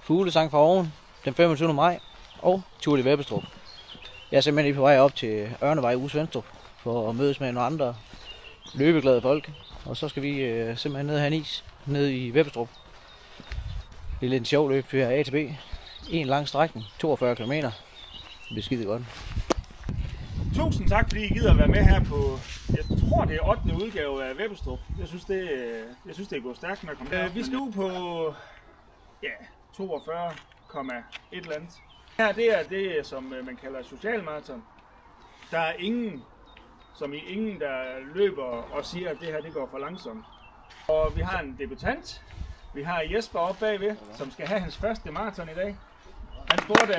fuglesang fra oven den 25. maj og tur i Vebbestrup. Jeg er simpelthen lige på vej op til Ørnevej ude Svendstrup for at mødes med nogle andre løbeglade folk. Og så skal vi simpelthen ned og have en is ned i Vebbestrup. Det er lidt en sjov løb, vi har A til B. En lang strækning, 42 km. Det bliver skide godt. Tusind tak, fordi I gider at være med her på, jeg tror det er 8. udgave af Vebbestrup. Jeg synes det er gået stærkt med at komme der. Vi skal ud på 42,1 eller andet. Her det er det, som man kalder socialmaraton. Der er ingen, der løber og siger, at det her det går for langsomt. Og vi har en debutant. Vi har Jesper oppe bagved, som skal have hans første maraton i dag. Han spurgte,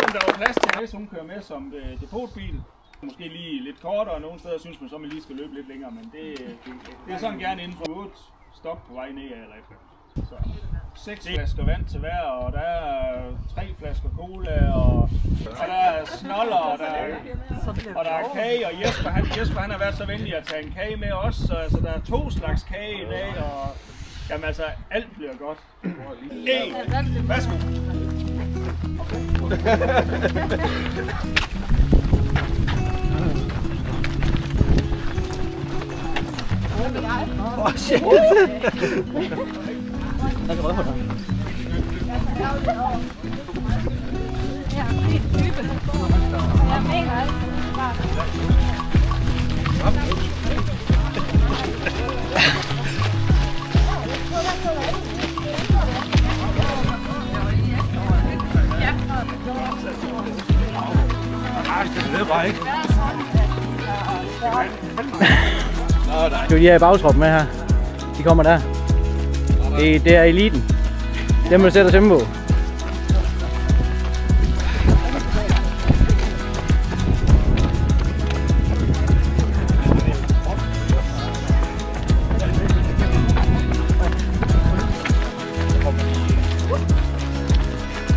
om der var plads til, hvis hun kører med som depotbil. Måske lige lidt kortere, og nogle steder synes man så, at man lige skal løbe lidt længere, men det er sådan gerne inden for 8 stop på vej ned eller efter. Så 6 flasker vand til hver, og der er 3 flasker cola, og der er snoller, og der er kage, og Jesper han har været så venlig at tage en kage med os, så altså, der er 2 slags kage i dag, og jamen altså, alt bliver godt. Hey, værsgo! Åh, shit! Jeg kan røde på dig. Ja, helt type. Jeg mener alt. Det er bare ikke. Skal vi lige have bagtroppen med her? De kommer der. Det er eliten. Dem der sætter tempo. Det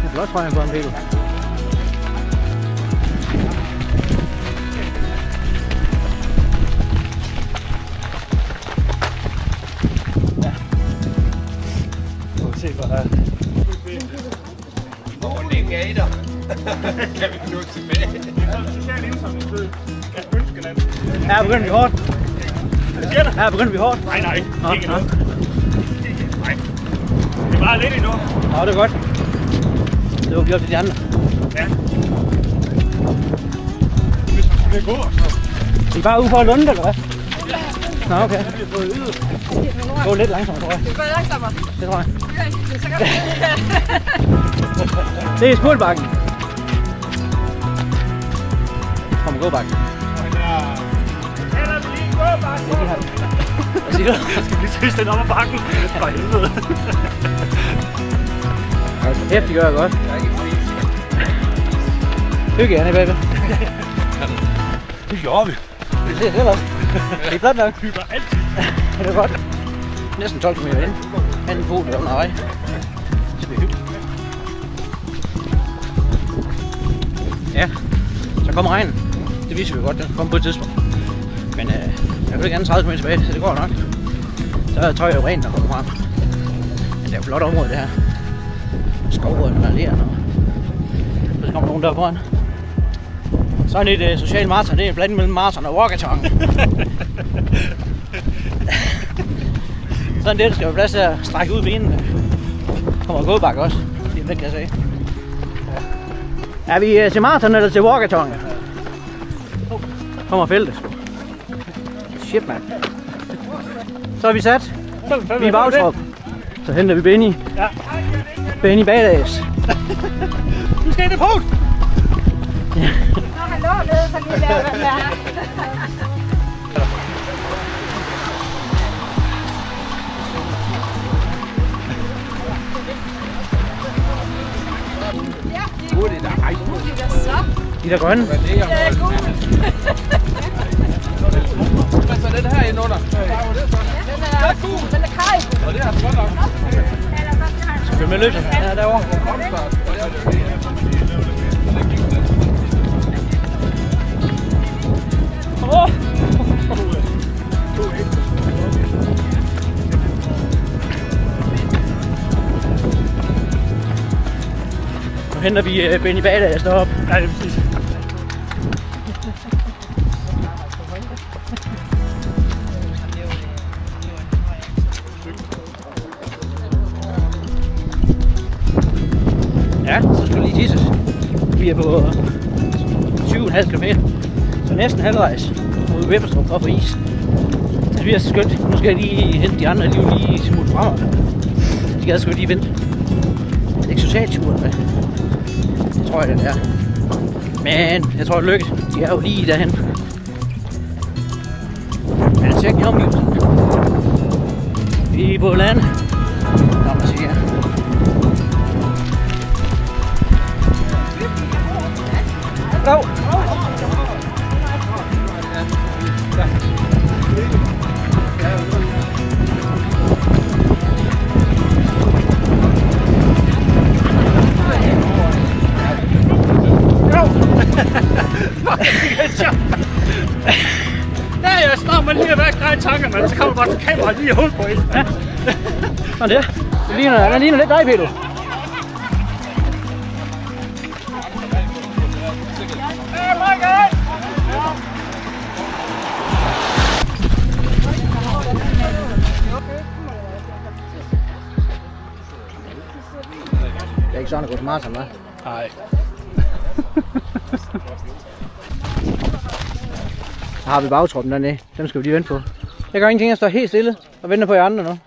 er flot trøjen på en bil. Gator. Kan vi nå tilbage? Det er sådan en social indsamlingsløb af Ønskeland. Her begynder vi hårdt. Hvad siger du? Her begynder vi hårdt. Nej, ikke endnu. Nej. Det er bare lidt endnu. Nå, det er godt. Det var vi op til de andre. Ja. Hvis man skulle gå, så... I er bare ude for at lunde, eller hvad? Nå, okay. Gå lidt langsomt, tror jeg. Det går langsommere. Det tror jeg. Okay, det er så godt. Det er spurtbakken. Kom og gå bakken. Kender vi lige gå bakken? Hvad siger du? Jeg skal lige søge den op ad bakken. For helvede. Hæft, det gør jeg godt. Hygge, Anne, baby. Det gjorde vi. Det ser selv også. Det er flot nok. Hygger altid. Det er godt. Næsten 12 km ind. Anden fod, der under vej. Det bliver hyggeligt. Ja, så kommer regnen. Det viser vi godt, den kommer på et tidspunkt. Men jeg vil gerne 30 km tilbage, så det går nok. Så er tøj jo rent, der kommer frem. Men det er et flot område, det her. Skovrøden og leren, og så kommer nogen der foran. Sådan et socialt maraton, det er en blanding mellem maraton og walkathon. Sådan det, der skal være plads til at strække ud benene. Kommer og gåbakke også. Det er lidt, kan jeg sige. Er vi til maraton eller til walkathon? Kommer feltet. Shit, mand. Så er vi sat. Vi er bagtrop. Så henter vi Benny. Ja. Benny badass. Du skal ind i punkt! Nå, han lå nede, så lige laver den der. Det er da De der grønne. Hvad er det? Hvad så den her ind under? Den er kaj. Og det er godt nok. Skal vi med løbet? Ja, derovre. henter vi Benny Bada, der står op. Ja, det er præcis. Ja, så skal vi lige tisses. Vi er på 20,5 km. Så næsten halvvejs mod Vipperstrup og for is. Det bliver så skønt. Nu skal jeg lige hente de andre, de er jo lige smut fremad. De skal altså lige vente. Det er ikke socialturen med. Det tror jeg, det er. Men jeg tror, det lykkes. De er jo lige derhen. Men jeg tjekker omgivelserne. Vi er på land. Nå, man siger. Go! Ja, jeg står med lige at være grej i tankerne, og så kommer bare til kameraet lige i hovedet på en. Ja. Sådan der. Den ligner lidt dig, Peter. Det er ikke sådan at gå til maraton, hva'? Nej. Så har vi bagtroppen dernede. Dem skal vi lige vente på. Jeg gør ingenting, jeg står helt stille og venter på jer andre nu. Men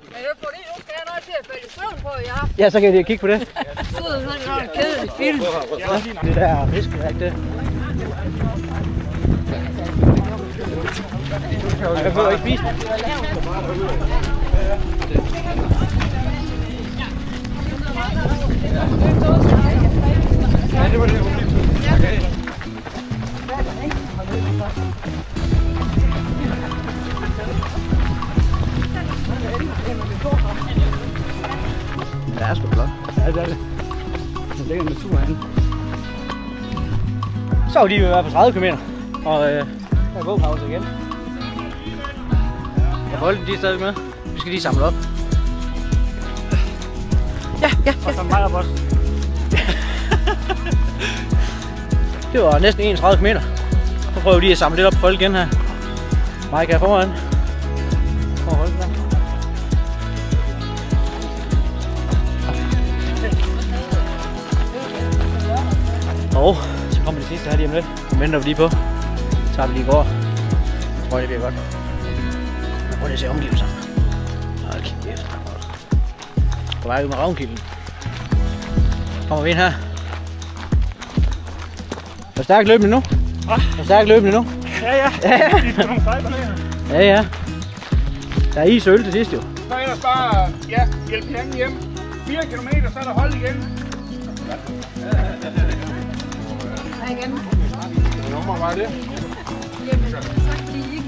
det er fordi, nu skal jeg nok til at falde i søvn på jer. Ja, så kan jeg kigge på det. Så er det sådan en kedelig film. Det der fisk, er ikke det? Jeg kan ikke spise det. Ja, det var det. Okay. Det er sgu flot. Ja, det er det. Der ligger en natur herinde. Så er vi lige ved at være på 30 km. Og der er gåpause igen. Og bolden, de er stadig med. Vi skal lige samle op. Ja. Og så mig og os. Det var næsten 31 km. Så prøver vi lige at samle lidt op på folk igen her. Mike er foran. For at holde den der. Og så kommer det sidste her lige om lidt. Nu venter vi lige på. Så tager vi lige går. Jeg tror, det bliver godt. Prøv lige at se omgivelserne. Hold kæft. På vej ud med Ravnkilden. Kommer vi ind her. Er stærkt løbende nu? Er stærkt løbende nu? Ja. Vi får nogle fejler her. Ja. Der er is og øl til sidst jo. Så er ellers bare, hjælp hinanden hjem. 4 kilometer, så er der hold igen. Hej igen. Hvad nummer var det? Jamen, tak fordi I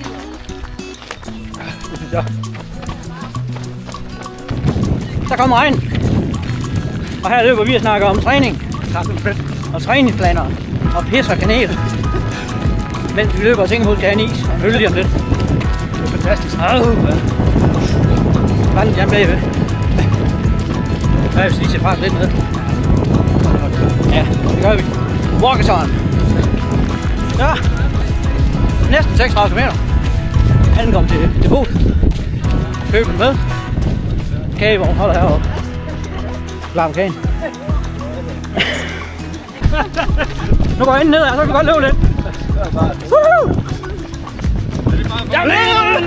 gider. Der kommer regn. Og her løber vi og snakker om træning. Og træningsplaner. Og pis og kanel. Mens vi løber og tænker på, at vi skal have en is og en øl lige om lidt. Det er fantastisk. Vandet jern bagved. Jeg vil lige se faktisk lidt ned. Ja, det gør vi. Walkathon. Ja. Næsten 36 km. Ankom til depot. Køb den med. Kagevogn holder heroppe. Varm kagen. Nu går jeg ind ned her, så kan vi godt løbe lidt. Woohoo! Jeg lever!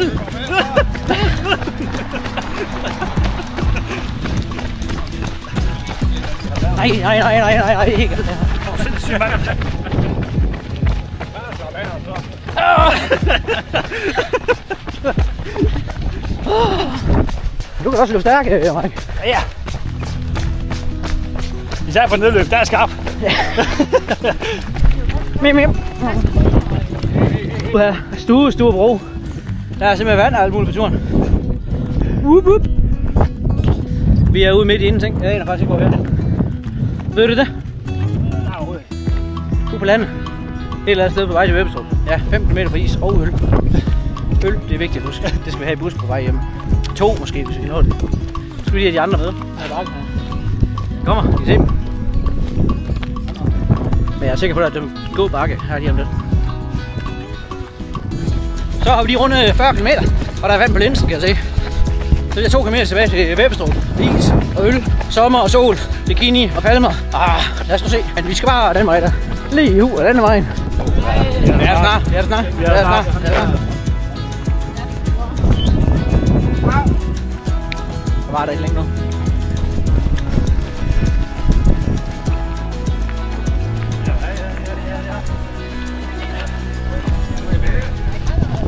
Nej. Ikke alt det her. Sindssygt mand. Du kan også løbe stærk, Mike. Ja. Især på nedløb, der er skarp. Mim. Stuebro. Der er simpelthen vand og alt muligt på turen. Whoop. Vi er ude midt i ingenting. Jeg aner faktisk ikke, hvor vi er. Ved du det? Nej, overhovedet ikke. Ude på landet. Et eller andet sted på vej til Vipperstrup. Ja, 5 km fra is og øl. Øl, det er vigtigt at huske. Det skal vi have i bussen på vej hjem. 2 måske, hvis vi når det. Så skal vi lige have de andre med. Her i bakken her. Kommer, kan I se dem? Men jeg er sikker på, at det er en god bakke her lige om lidt. Så har vi lige rundet 40 km, og der er vand på linsen, kan jeg se. Så det er 2 km tilbage til Vebbestrup. Is og øl, sommer og sol, bikini og palmer. Lad os nu se. Men vi skal bare den vej der. Lige i hu af denne vejen. Ja, snart. Der var der ikke længe nu.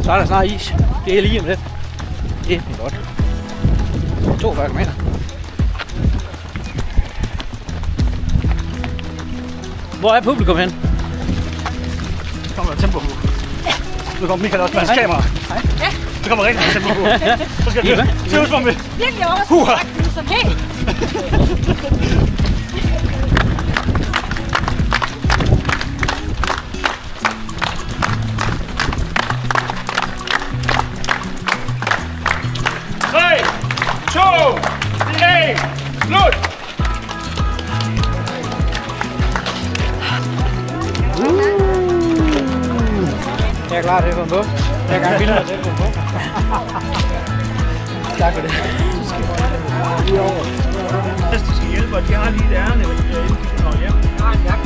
Så er der snart is. Det er lige om lidt. Det er godt. 42 km. Hvor er publikum hen? Så kommer der tempo på. Nu kommer Michael også med hans kamera. Ja. Så kommer rigtig tempo på. Så skal vi se ud som vi. Virkelig overskud. Okay. Jeg er klar til at få en bog. Jeg er gang vinder til at få en bog. Tak for det. Hvis de skal hjælpe, og de har lige et ærne, hvis de kommer hjem. Nej, en jakke.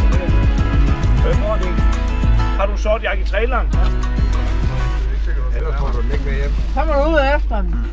Har du sort jakke i traileren? Ellers får du den ikke med hjem. Så må du ud efter den.